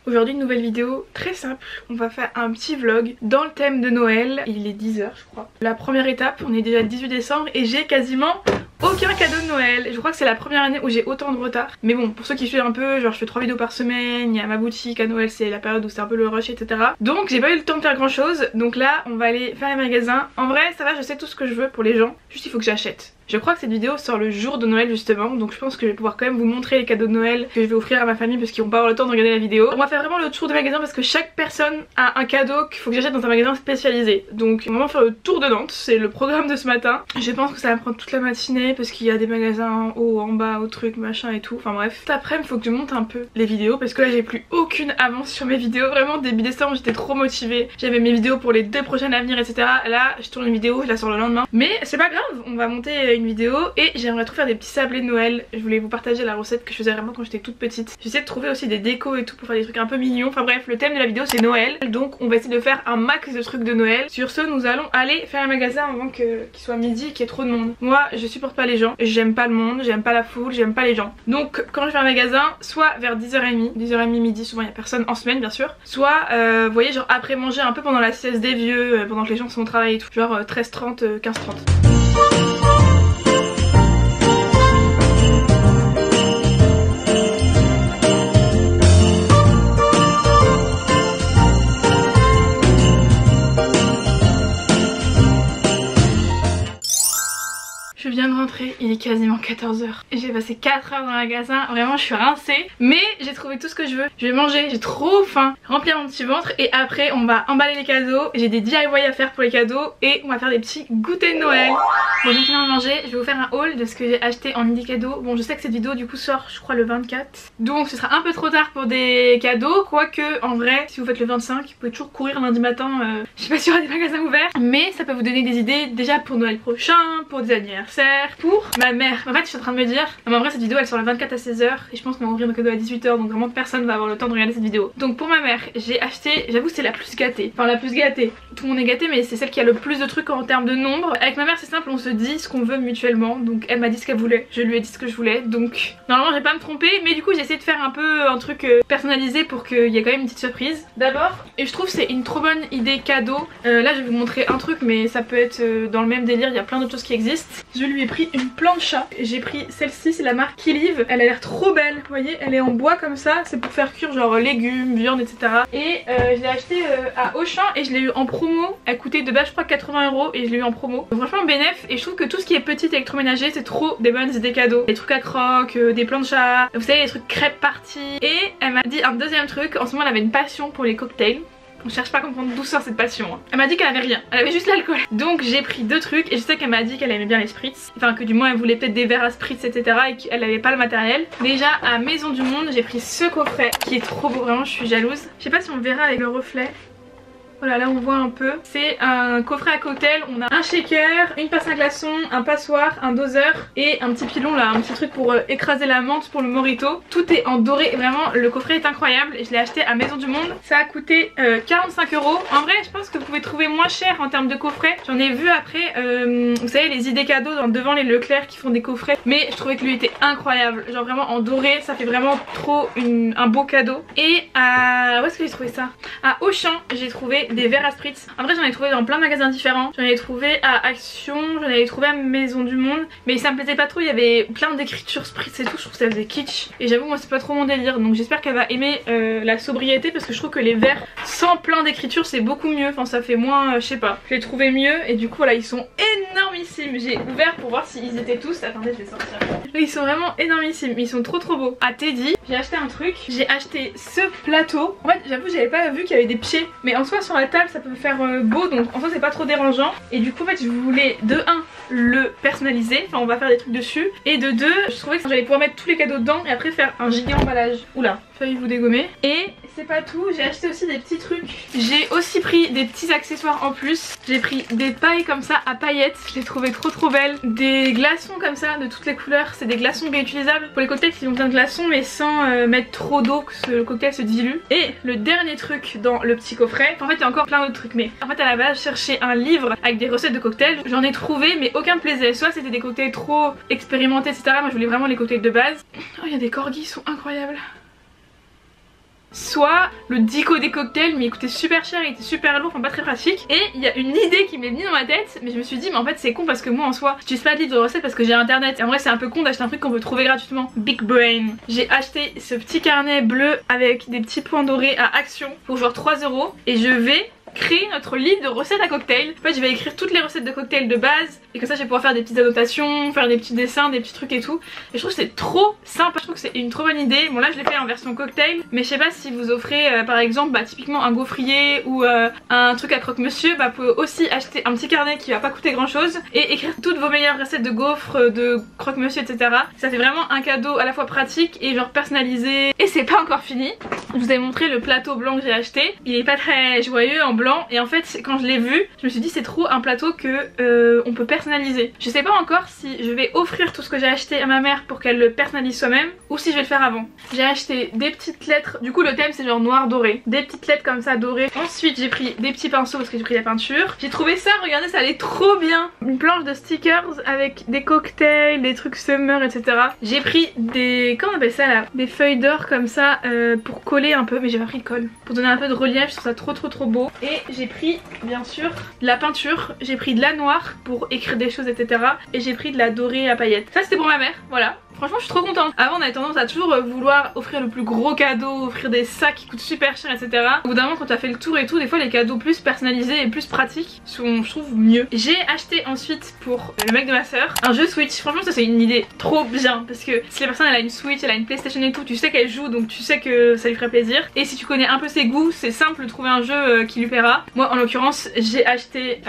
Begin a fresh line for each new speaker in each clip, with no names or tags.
Aujourd'hui une nouvelle vidéo très simple, on va faire un petit vlog dans le thème de Noël. Il est 10 h je crois. La première étape, on est déjà le 18 décembre et j'ai quasiment aucun cadeau de Noël. Je crois que c'est la première année où j'ai autant de retard. Mais bon, pour ceux qui suivent un peu, genre je fais 3 vidéos par semaine, il y a ma boutique à Noël, c'est la période où c'est un peu le rush, etc. Donc j'ai pas eu le temps de faire grand chose. Donc là on va aller faire les magasins. En vrai ça va, je sais tout ce que je veux pour les gens, juste il faut que j'achète. Je crois que cette vidéo sort le jour de Noël justement, donc je pense que je vais pouvoir quand même vous montrer les cadeaux de Noël que je vais offrir à ma famille parce qu'ils vont pas avoir le temps de regarder la vidéo. On va faire vraiment le tour des magasins parce que chaque personne a un cadeau qu'il faut que j'achète dans un magasin spécialisé. Donc on va vraiment faire le tour de Nantes, c'est le programme de ce matin. Je pense que ça va me prendre toute la matinée parce qu'il y a des magasins en haut, en bas, au truc, machin et tout, enfin bref. Cet après il faut que je monte un peu les vidéos parce que là j'ai plus aucune avance sur mes vidéos. Vraiment début décembre j'étais trop motivée, j'avais mes vidéos pour les 2 prochaines à venir, etc. Là je tourne une vidéo, je la sors le lendemain. Mais c'est pas grave, on va monter une vidéo et j'aimerais trop faire des petits sablés de Noël. Je voulais vous partager la recette que je faisais vraiment quand j'étais toute petite. J'essaie de trouver aussi des décos et tout pour faire des trucs un peu mignons. Enfin bref, le thème de la vidéo c'est Noël, donc on va essayer de faire un max de trucs de Noël. Sur ce nous allons aller faire un magasin avant qu'il soit midi et qu'il y ait trop de monde. Moi je supporte pas les gens, j'aime pas le monde, j'aime pas la foule, j'aime pas les gens. Donc quand je fais un magasin, soit vers 10h30, 10h30 midi, souvent il y a personne en semaine bien sûr. Soit vous voyez genre après manger un peu pendant la sieste des vieux, pendant que les gens sont au travail et tout. Genre 13h30, 15h30. Je viens de rentrer, il est quasiment 14 h. J'ai passé 4 heures dans le magasin, vraiment je suis rincée. Mais j'ai trouvé tout ce que je veux. Je vais manger, j'ai trop faim, remplir mon petit ventre et après on va emballer les cadeaux. J'ai des DIY à faire pour les cadeaux et on va faire des petits goûters de Noël. Bon j'ai fini de manger, je vais vous faire un haul de ce que j'ai acheté en mini cadeaux. Bon je sais que cette vidéo du coup sort je crois le 24. Donc ce sera un peu trop tard pour des cadeaux. Quoique en vrai si vous faites le 25 vous pouvez toujours courir lundi matin. Je sais pas s'il y aura des magasins ouverts. Mais ça peut vous donner des idées déjà pour Noël prochain, pour des anniversaires. Pour ma mère. En fait je suis en train de me dire non mais en vrai cette vidéo elle sort le 24 à 16 h et je pense qu'on va ouvrir nos cadeaux à 18 h, donc vraiment personne va avoir le temps de regarder cette vidéo. Donc pour ma mère j'ai acheté, j'avoue c'est la plus gâtée, enfin la plus gâtée, tout le monde est gâté mais c'est celle qui a le plus de trucs en termes de nombre. Avec ma mère c'est simple, on se dit ce qu'on veut mutuellement, donc elle m'a dit ce qu'elle voulait, je lui ai dit ce que je voulais, donc normalement je vais pas me tromper, mais du coup j'ai essayé de faire un peu un truc personnalisé pour qu'il y ait quand même une petite surprise d'abord. Et je trouve c'est une trop bonne idée cadeau. Là je vais vous montrer un truc mais ça peut être dans le même délire, il y a plein d'autres choses qui existent. Je lui ai pris une plancha, j'ai pris celle-ci, c'est la marque Kilive, elle a l'air trop belle, vous voyez elle est en bois comme ça, c'est pour faire cuire genre légumes, viande etc. Et je l'ai acheté à Auchan et je l'ai eu en promo, elle coûtait de base je crois 80 € et je l'ai eu en promo. Donc, franchement bénéf, et je trouve que tout ce qui est petit électroménager c'est trop des bonnes idées cadeaux. Des trucs à croque, des planchas, vous savez les trucs crêpes parties. Et elle m'a dit un deuxième truc, en ce moment elle avait une passion pour les cocktails. On cherche pas à comprendre d'où sort cette passion hein. Elle m'a dit qu'elle avait rien, elle avait juste l'alcool. Donc j'ai pris 2 trucs et je sais qu'elle m'a dit qu'elle aimait bien les spritz. Enfin que du moins elle voulait peut-être des verres à spritz etc. et qu'elle avait pas le matériel. Déjà à Maison du Monde j'ai pris ce coffret qui est trop beau, vraiment je suis jalouse. Je sais pas si on verra avec le reflet. Voilà là on voit un peu, c'est un coffret à cocktail, on a un shaker, une passe à glaçons, un passoire, un doseur et un petit pilon là, un petit truc pour écraser la menthe pour le mojito. Tout est en doré, vraiment le coffret est incroyable et je l'ai acheté à Maison du Monde. Ça a coûté 45 €. En vrai je pense que vous pouvez trouver moins cher en termes de coffret. J'en ai vu après, vous savez les idées cadeaux devant les Leclerc qui font des coffrets. Mais je trouvais que lui était incroyable, genre vraiment en doré, ça fait vraiment trop un beau cadeau. Et où est-ce que j'ai trouvé ça? À Auchan j'ai trouvé des verres à spritz. En vrai j'en ai trouvé dans plein de magasins différents. J'en ai trouvé à Action, j'en avais trouvé à Maison du Monde. Mais ça me plaisait pas trop, il y avait plein d'écritures spritz et tout. Je trouve que ça faisait kitsch. Et j'avoue moi c'est pas trop mon délire. Donc j'espère qu'elle va aimer la sobriété. Parce que je trouve que les verres sans plein d'écriture c'est beaucoup mieux. Enfin ça fait moins, je sais pas. Je l'ai trouvé mieux et du coup voilà ils sont énormissimes. J'ai ouvert pour voir s'ils étaient tous. Attendez je vais sortir. Ils sont vraiment énormissimes, ils sont trop beaux. À Teddy j'ai acheté un truc. J'ai acheté ce plateau. En fait j'avoue j'avais pas vu qu'il y avait des pieds. Mais en soi sur la table ça peut faire beau, donc en soi c'est pas trop dérangeant. Et du coup en fait je voulais de 1 le personnaliser, enfin on va faire des trucs dessus. Et de 2 je trouvais que j'allais pouvoir mettre tous les cadeaux dedans et après faire un giga emballage. Oula, failli vous dégommer. Et c'est pas tout, j'ai acheté aussi des petits trucs. J'ai aussi pris des petits accessoires en plus. J'ai pris des pailles comme ça à paillettes, je les trouvais trop belles. Des glaçons comme ça de toutes les couleurs, c'est des glaçons réutilisables pour les cocktails qui ont besoin de glaçons mais sans mettre trop d'eau que le cocktail se dilue. Et le dernier truc dans le petit coffret, en fait il y a encore plein d'autres trucs mais en fait à la base je cherchais un livre avec des recettes de cocktails. J'en ai trouvé mais aucun me plaisait, soit c'était des cocktails trop expérimentés etc. Moi je voulais vraiment les cocktails de base. Oh il y a des corgis, ils sont incroyables. soit le Dico des cocktails, mais il coûtait super cher, il était super lourd, enfin pas très pratique. Et il y a une idée qui m'est venue dans ma tête, mais je me suis dit mais en fait c'est con parce que moi en soi j'utilise pas de livre de recettes parce que j'ai internet. Et en vrai c'est un peu con d'acheter un truc qu'on peut trouver gratuitement. Big brain. J'ai acheté ce petit carnet bleu avec des petits points dorés à Action pour genre 3 € et je vais créer notre livre de recettes à cocktail. En fait je vais écrire toutes les recettes de cocktail de base et comme ça je vais pouvoir faire des petites annotations, faire des petits dessins, des petits trucs et tout. Et je trouve que c'est trop sympa, je trouve que c'est une trop bonne idée. Bon là je l'ai fait en version cocktail, mais je sais pas si vous offrez par exemple typiquement un gaufrier ou un truc à croque-monsieur, vous pouvez aussi acheter un petit carnet qui va pas coûter grand chose et écrire toutes vos meilleures recettes de gaufres, de croque-monsieur, etc. Ça fait vraiment un cadeau à la fois pratique et genre personnalisé. Et c'est pas encore fini. Je vous ai montré le plateau blanc que j'ai acheté. Il est pas très joyeux en blanc et en fait quand je l'ai vu je me suis dit c'est trop un plateau que on peut personnaliser. Je sais pas encore si je vais offrir tout ce que j'ai acheté à ma mère pour qu'elle le personnalise soi-même ou si je vais le faire avant. J'ai acheté des petites lettres, du coup le thème c'est genre noir doré, des petites lettres comme ça dorées. Ensuite j'ai pris des petits pinceaux parce que j'ai pris la peinture. J'ai trouvé ça, regardez, ça allait trop bien, une planche de stickers avec des cocktails, des trucs summer, etc. J'ai pris des, comment on appelle ça là, des feuilles d'or comme ça pour coller un peu, mais j'ai pas pris de colle, pour donner un peu de relief. Je trouve ça trop beau. Et j'ai pris bien sûr de la peinture, j'ai pris de la noire pour écrire des choses, etc. Et j'ai pris de la dorée à paillettes. Ça c'était pour ma mère, voilà. Franchement je suis trop contente. Avant on avait tendance à toujours vouloir offrir le plus gros cadeau, offrir des sacs qui coûtent super cher, etc. Au bout d'un moment quand tu as fait le tour et tout, des fois les cadeaux plus personnalisés et plus pratiques sont, je trouve, mieux. J'ai acheté ensuite pour le mec de ma soeur un jeu Switch. Franchement ça c'est une idée trop bien parce que si la personne elle a une Switch, elle a une PlayStation et tout, tu sais qu'elle joue donc tu sais que ça lui ferait plaisir. Et si tu connais un peu ses goûts, c'est simple de trouver un jeu qui lui plaira. Moi en l'occurrence j'ai acheté,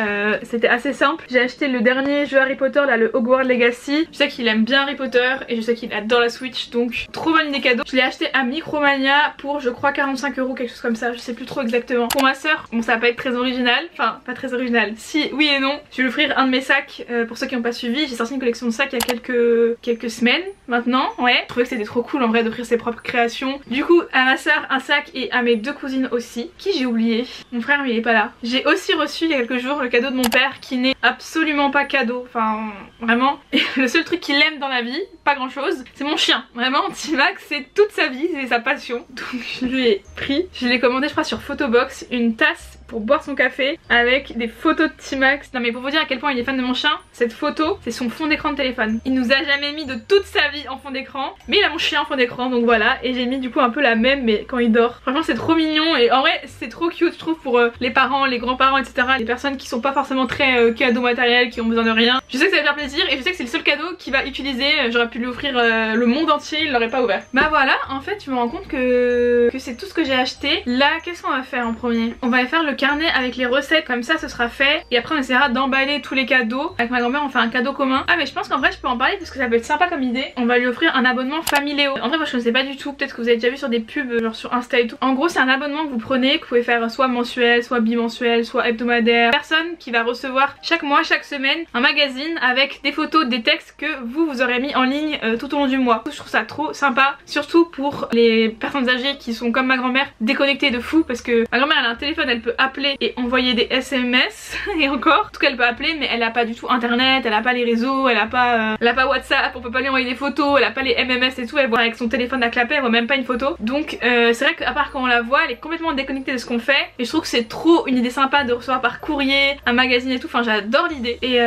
c'était assez simple, j'ai acheté le dernier jeu Harry Potter là, le Hogwarts Legacy. Je sais qu'il aime bien Harry Potter et je sais qu'il adore la Switch, donc trop bonne idée cadeau. Je l'ai acheté à Micromania pour je crois 45 €, quelque chose comme ça, je sais plus trop exactement. Pour ma soeur, bon ça va pas être très original, enfin pas très original, si oui et non. Je vais lui offrir un de mes sacs, pour ceux qui n'ont pas suivi, j'ai sorti une collection de sacs il y a quelques semaines maintenant, ouais. Je trouvais que c'était trop cool en vrai d'offrir ses propres créations. Du coup à ma soeur un sac et à mes deux cousines aussi, qui j'ai oublié, mon frère mais il est pas là. J'ai aussi reçu il y a quelques jours le cadeau de mon père qui n'est absolument pas cadeau, enfin vraiment. Et le seul truc qu'il aime dans la vie, pas grand chose, c'est mon chien. Vraiment T-Max c'est toute sa vie, c'est sa passion. Donc je lui ai pris, je l'ai commandé je crois sur Photobox, une tasse pour boire son café avec des photos de T-Max. Non mais pour vous dire à quel point il est fan de mon chien, cette photo c'est son fond d'écran de téléphone. Il nous a jamais mis de toute sa vie en fond d'écran, mais il a mon chien en fond d'écran, donc voilà. Et j'ai mis du coup un peu la même mais quand il dort. Franchement c'est trop mignon et en vrai c'est trop cute je trouve pour les parents, les grands-parents, etc. Les personnes qui sont pas forcément très cadeau matériel, qui ont besoin de rien. Je sais que ça va faire plaisir et je sais que c'est le seul cadeau qu'il va utiliser. J'aurais pu lui offrir le monde entier, il l'aurait pas ouvert. Bah voilà, en fait je me rends compte que c'est tout ce que j'ai acheté. Là qu'est-ce qu'on va faire en premier? On va faire le carnet avec les recettes, comme ça ce sera fait. Et après on essaiera d'emballer tous les cadeaux. Avec ma grand-mère on fait un cadeau commun. Ah mais je pense qu'en vrai je peux en parler parce que ça peut être sympa comme idée. On va lui offrir un abonnement Familéo. En vrai moi je ne sais pas du tout, peut-être que vous avez déjà vu sur des pubs genre sur Insta et tout. En gros c'est un abonnement que vous prenez, que vous pouvez faire soit mensuel, soit bimensuel, soit hebdomadaire. Personne qui va recevoir chaque mois, chaque semaine un magazine avec des photos, des textes que vous aurez mis en ligne tout au long du mois. Je trouve ça trop sympa, surtout pour les personnes âgées qui sont comme ma grand-mère déconnectées de fou, parce que ma grand-mère elle a un téléphone, elle peut appeler et envoyer des SMS et encore, en tout cas elle peut appeler mais elle a pas du tout internet, elle a pas les réseaux, elle a pas WhatsApp, on peut pas lui envoyer des photos, elle a pas les MMS et tout, elle voit avec son téléphone à clapper, elle voit même pas une photo. Donc c'est vrai qu'à part quand on la voit, elle est complètement déconnectée de ce qu'on fait et je trouve que c'est trop une idée sympa de recevoir par courrier un magazine et tout, enfin j'adore l'idée. Et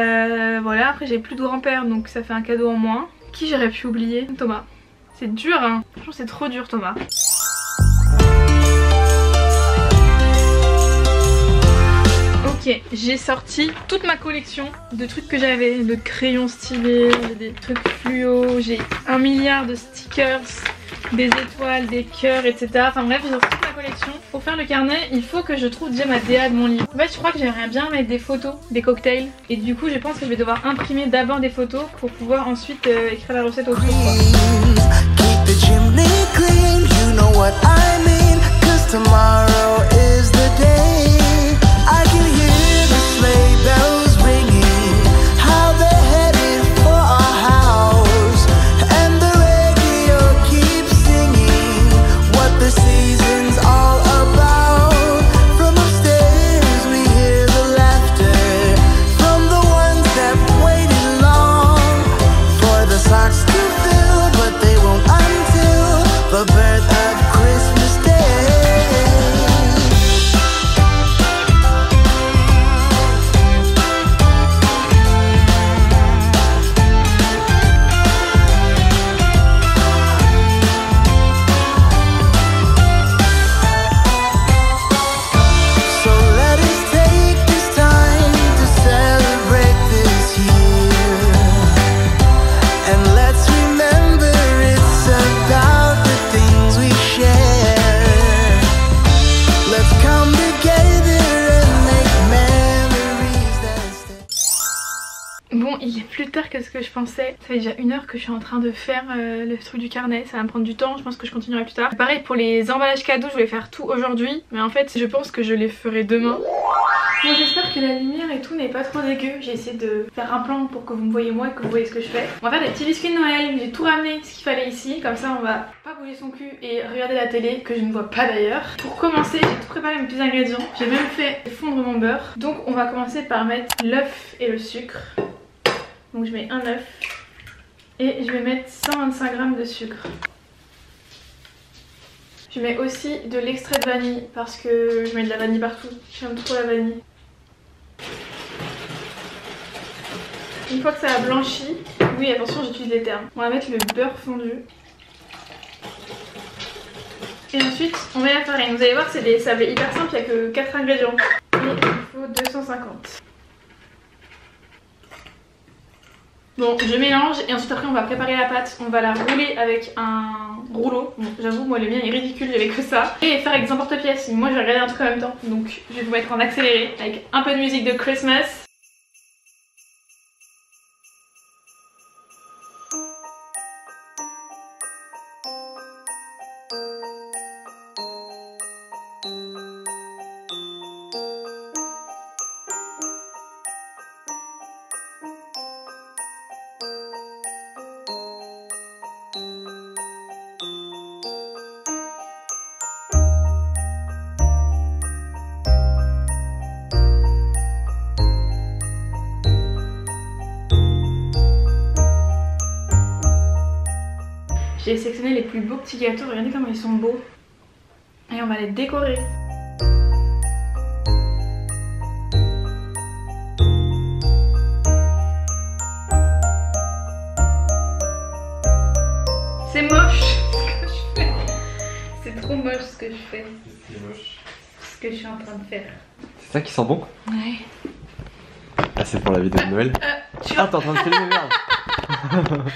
voilà, après j'ai plus de grand-père donc ça fait un cadeau en moins. Qui j'aurais pu oublier? Thomas. C'est dur hein, franchement c'est trop dur Thomas. Ok, j'ai sorti toute ma collection de trucs que j'avais, de crayons stylés, des trucs fluo, j'ai 1 milliard de stickers, des étoiles, des cœurs, etc. Enfin bref, j'ai sorti toute ma collection. Pour faire le carnet, il faut que je trouve déjà ma DA de mon livre. En fait, je crois que j'aimerais bien mettre des photos, des cocktails. Et du coup, je pense que je vais devoir imprimer d'abord des photos pour pouvoir ensuite écrire la recette autour.
Bells ringing, how they're headed for our house, and the radio keeps singing what the season's all about. From upstairs we hear the laughter from the ones that waited long for the socks to fill, but they won't until the birth of Christmas Day.
Bon, il est plus tard que ce que je pensais. Ça fait déjà 1 heure que je suis en train de faire le truc du carnet. Ça va me prendre du temps, je pense que je continuerai plus tard. Pareil pour les emballages cadeaux, je voulais faire tout aujourd'hui. Mais en fait, je pense que je les ferai demain. Bon, j'espère que la lumière et tout n'est pas trop dégueu. J'ai essayé de faire un plan pour que vous me voyez moi et que vous voyez ce que je fais. On va faire des petits biscuits de Noël. J'ai tout ramené ce qu'il fallait ici. Comme ça, on va pas bouger son cul et regarder la télé, que je ne vois pas d'ailleurs. Pour commencer, j'ai tout préparé mes petits ingrédients. J'ai même fait fondre mon beurre. Donc on va commencer par mettre l'œuf et le sucre. Donc je mets un œuf et je vais mettre 125 g de sucre. Je mets aussi de l'extrait de vanille parce que je mets de la vanille partout. J'aime trop la vanille. Une fois que ça a blanchi, oui attention j'utilise les termes, on va mettre le beurre fondu. Et ensuite on met la farine. Vous allez voir c'est des sablés hyper simples, il n'y a que 4 ingrédients. Et il faut 250. Bon je mélange et ensuite après on va préparer la pâte. On va la rouler avec un rouleau. Bon j'avoue moi le mien est ridicule, j'avais que ça. Et faire avec des emporte-pièces. Moi je vais regarder un truc en même temps. Donc je vais vous mettre en accéléré avec un peu de musique de Christmas. J'ai sélectionné les plus beaux petits gâteaux, regardez comment ils sont beaux. Et on va les décorer. C'est moche ce que je fais. C'est trop moche ce que je fais.
C'est moche.
Ce que je suis en train de faire.
C'est ça qui sent bon?
Ouais.
Ah c'est pour la vidéo de Noël.
Tu
Ah t'es en train de filmer, merde.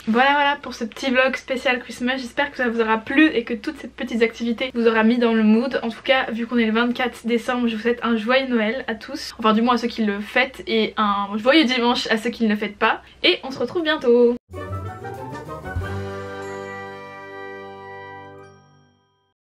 Voilà pour ce petit vlog spécial Christmas. J'espère que ça vous aura plu et que toutes ces petites activités vous aura mis dans le mood. En tout cas vu qu'on est le 24 décembre, je vous souhaite un joyeux Noël à tous. Enfin du moins à ceux qui le fêtent, et un joyeux dimanche à ceux qui ne le fêtent pas. Et on se retrouve bientôt.